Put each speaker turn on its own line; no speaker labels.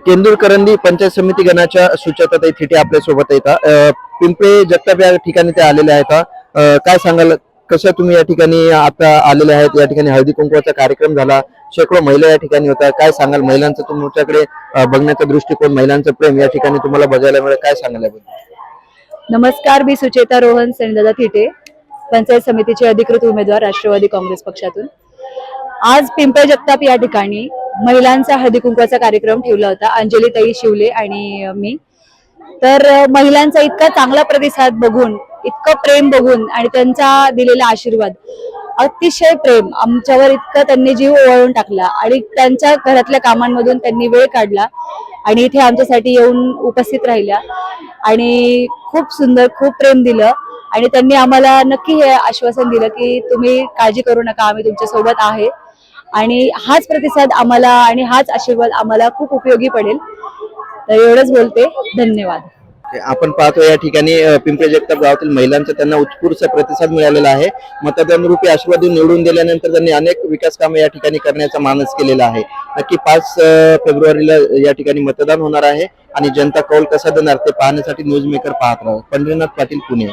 केंदूरकरंदी पंचायत समिती गणाच्या सुचेताताई थिटे आपल्या सोबत येतात. पिंपळे जगताप या ठिकाणी ते आलेले आहेत. काय सांगाल, कसं तुम्ही या ठिकाणी आता आलेले आहेत? या ठिकाणी हळदी कुंकवाचा कार्यक्रम झाला, शेकडो महिला या ठिकाणी होत्या. काय सांगाल, महिलांचं तुमच्याकडे बघण्याचा दृष्टिकोन, महिलांचं प्रेम या ठिकाणी तुम्हाला बघायला मिळेल, काय सांगाल याबद्दल?
नमस्कार, मी सुचेता रोहन सणदादा थिटे, पंचायत समितीचे अधिकृत उमेदवार, राष्ट्रवादी काँग्रेस पक्षातून. आज पिंपळे जगताप या ठिकाणी महिलांचा हळदी कुंकवाचा कार्यक्रम ठेवला होता, अंजलीताई शिवले आणि मी. तर महिलांचा इतका चांगला प्रतिसाद बघून, इतकं प्रेम बघून आणि त्यांचा दिलेला आशीर्वाद, अतिशय प्रेम आमच्यावर, इतकं त्यांनी जीव ओवाळून टाकला आणि त्यांच्या घरातल्या कामांमधून त्यांनी वेळ काढला आणि इथे आमच्यासाठी येऊन उपस्थित राहिल्या आणि खूप सुंदर, खूप प्रेम दिलं. आणि त्यांनी आम्हाला नक्की हे आश्वासन दिलं की तुम्ही काळजी करू नका, आम्ही तुमच्या सोबत आहे आणि हाच प्रतिसाद आम्हाला आणि हाच आशीर्वाद आम्हाला खूप उपयोगी पडेल. तर एवढंच बोलते, धन्यवाद.
आपण पाहतो या ठिकाणी पिंपळे जगताप गावातील महिलांचा त्यांना उत्स्फूर्त प्रतिसाद मिळालेला आहे. मतदान रूपी आशीर्वाद निवडून दिल्यानंतर त्यांनी अनेक विकास कामे या ठिकाणी करण्याचा मानस केलेला आहे. नक्की 5 फेब्रुवारीला या ठिकाणी मतदान होणार आहे आणि जनता कौल कसा देणार ते पाहण्यासाठी न्यूज मेकर पाहत राहा. पंढरीनाथ पाटील, पुणे.